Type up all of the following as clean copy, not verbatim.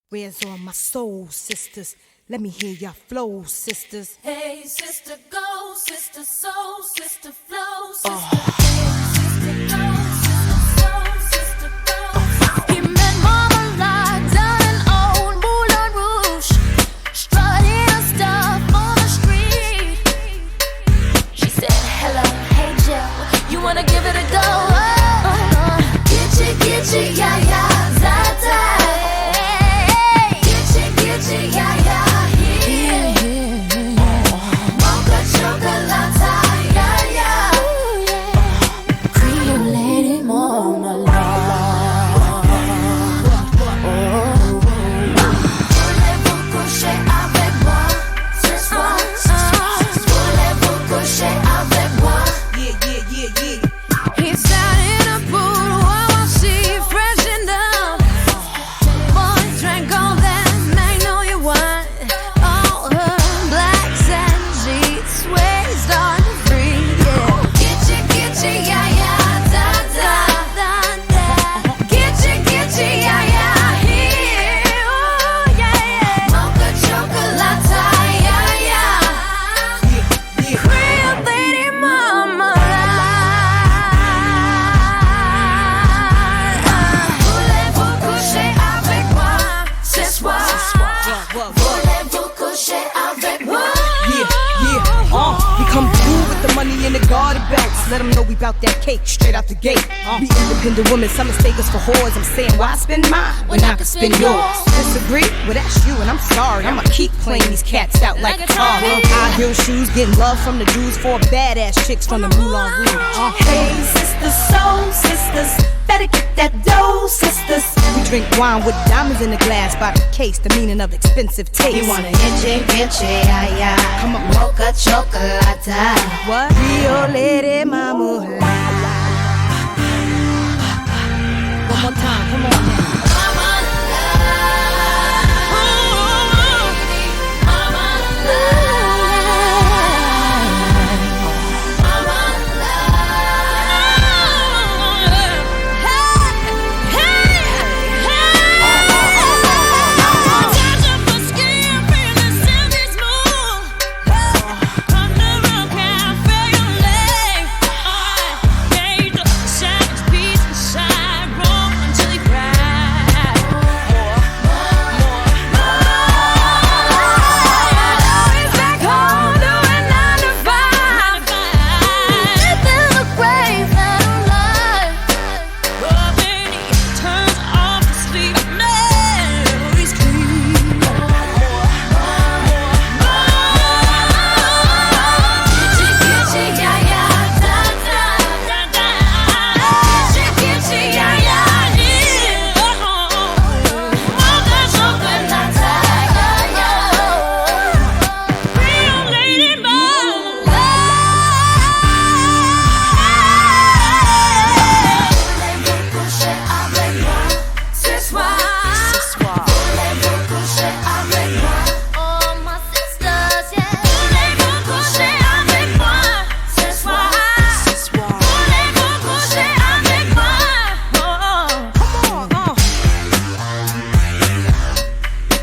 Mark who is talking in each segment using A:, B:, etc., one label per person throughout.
A: Where's all my soul sisters? Let me hear your flow, sisters.
B: Hey, sister, go, sister, soul, sister, flow, sister. Hey, sister, go, sister, soul, sister, flow. He met Marmalade down in old Moulin Rouge, strutting her stuff on the street. She said, hello, hey, Jill, you wanna give it a go? Get you, yeah, yeah, da-da.
A: Let them know we bout that cake straight out the gate. Be independent women, some mistake us for whores. I'm saying, why spend mine when I can spend yours? Disagree? Well, that's you, and I'm sorry. I'ma keep playing these cats out like a car. High heel shoes, getting love from the dudes, 4 badass chicks from the Moulin Rouge.
B: Hey, sisters, soul sisters, better get that dough, sisters.
A: We drink wine with diamonds in the glass by the case, the meaning of expensive taste.
B: You wanna itchy, yeah, yeah.
A: Come on,
B: mocha chocolate.
A: What? Rio Lady Mama. One more time, come on now.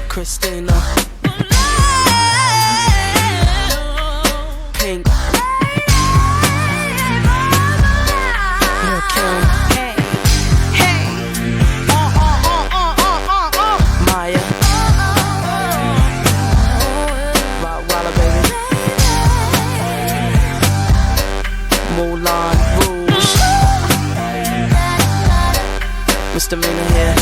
C: Christina, Pink, Lil' Kim, Maya, Rottweiler baby, Moulin Rouge, Misdemeanor here.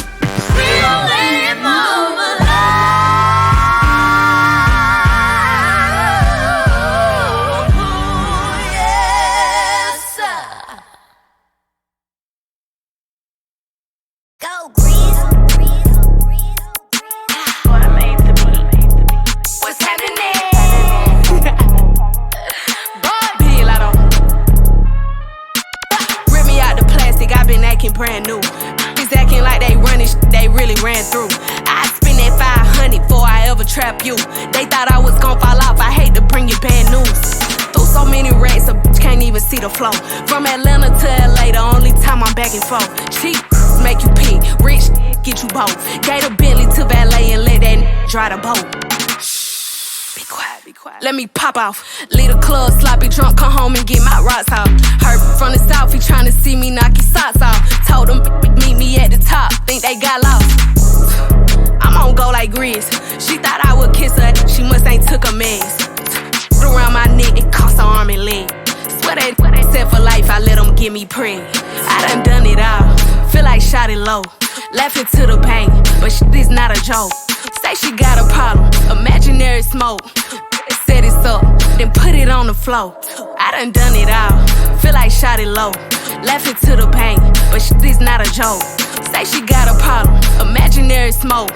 D: Brand new. Bitches acting like they running they really ran through. I spend that 500 before I ever trap you. They thought I was gon' fall off, I hate to bring you bad news. Through so many racks, a bitch can't even see the flow. From Atlanta to LA, the only time I'm back and forth. Cheap, make you pee, rich, get you both. Gave a Bentley to valet and dry the boat. Be quiet, be quiet. Let me pop off. Leave the club, sloppy drunk, come home and get my rocks off. Heard from the south, he tryna see me knock his socks off. Told him, meet me at the top, think they got lost. I'm on go like Grizz. She thought I would kiss her, she must ain't took a mess. Put around my neck, it cost her arm and leg. Swear they said for life, I let them get me preg. I done it all, feel like shot it low. Laughing to the pain, but shit is not a joke. Say she got a problem, imaginary smoke. Set it up, then put it on the floor. I done it all, feel like shot it low. Laughing to the pain, but shit is not a joke. Say she got a problem, imaginary smoke.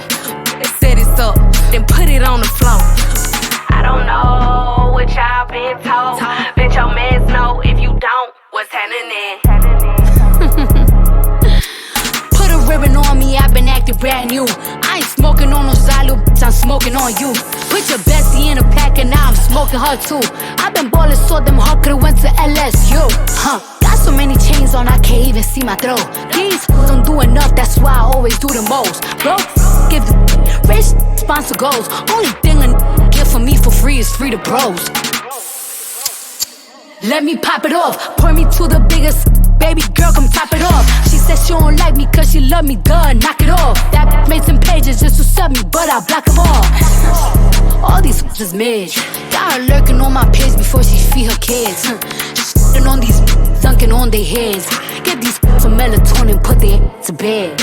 D: Set it up, then put it on the floor. I don't know what y'all been told. Bet your mans know if you don't, what's happening?
E: Put a ribbon on me, I've been acting brand new. I ain't smoking on no Zylo, I'm smoking on you. Put your bestie in a pack and now I'm smoking her too. I've been ballin' so them hard could've went to LSU. Got so many chains on I can't even see my throat. These don't do enough, that's why I always do the most. Bro, give the rich sponsor goals. Only thing a get for me for free is free to bros. Let me pop it off, point me to the biggest. Baby girl, come top it off. She said she don't like me cause she love me, duh, knock it off. That made some pages just to sub me, but I block them all. All these is mid. Got her lurking on my page before she feed her kids. Shitting on these, dunking on their heads. Get these some melatonin, put their to bed.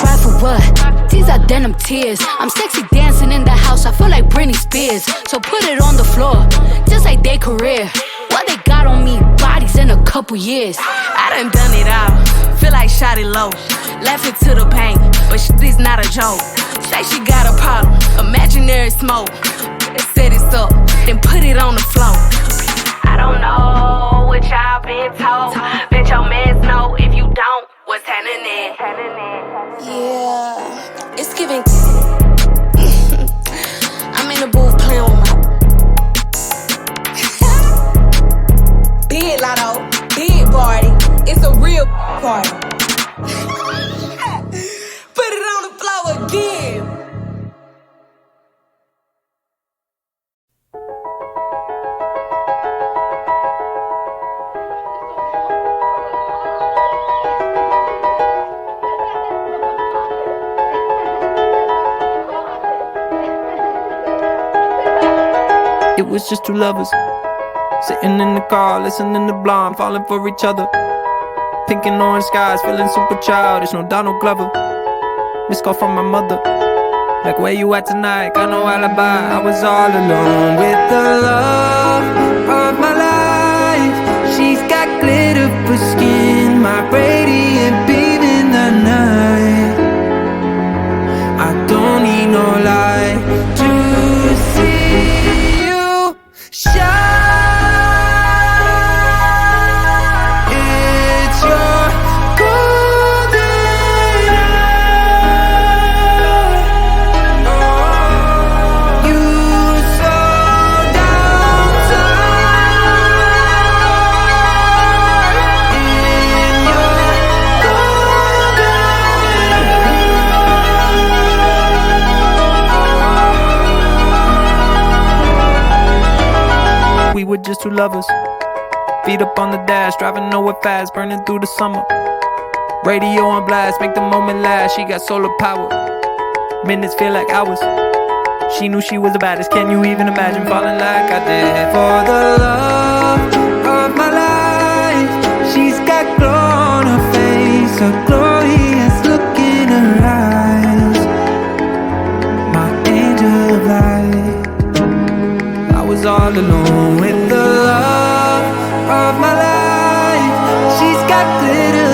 E: Cry for what? These are denim tears. I'm sexy dancing in the house, I feel like Britney Spears. So put it on the floor, just like their career. What they got on me, bodies in a couple years.
D: I done it all, feel like shot it low. Laughing to the pain, but shit is not a joke. Say she got a problem, imaginary smoke. Set it up, then put it on the floor. I don't know what y'all been told. Bet your mans know if you don't, what's happening? Yeah, it's giving. I'm in the booth playing with my big lotto, big party. It's a real party. Put it on the floor again.
F: It was just two lovers sitting in the car, listening to Blonde, falling for each other. Pink and orange skies, feeling super childish, no Donald Glover. Missed call from my mother, like where you at tonight, got no alibi. I was all alone with the love of my life. She's got glitter for skin, my radiant beam in the night. I don't need no light to see you shine. We were just two lovers, feet up on the dash, driving nowhere fast, burning through the summer. Radio on blast, make the moment last. She got solar power, minutes feel like hours. She knew she was the baddest, can you even imagine falling like I did? For the love of my life, she's got glow on her face, a glorious look in her eyes. My angel of light. I was all alone with the love of my life. She's got glitter